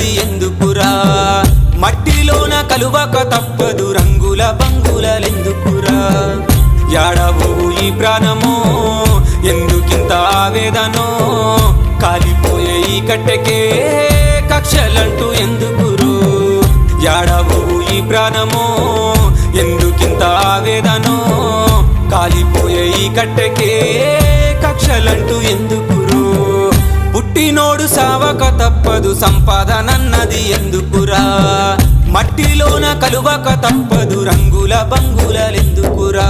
కక్షలన్నున్నది ఎందుకురా మట్టిలోన కలువక తప్పదు రంగుల బంగులెందుకురా యాడవో ఈ ప్రాణమో ఎందుకింత ఆవేదనో కాలిపోయే ఈ కట్టెకే కక్షలంటూ ఎందుకురో యాడవో ఈ ప్రాణమో ఎందుకింత ఆవేదనో కాలిపోయే ఈ కట్టెకే కక్షలంటూ ఎందుకురో పుట్టినోడు సావక తప్పదు సంపాదనన్నది ఎందుకురా మట్టిలోన కలువక తప్పదు రంగుల బంగులెందుకురా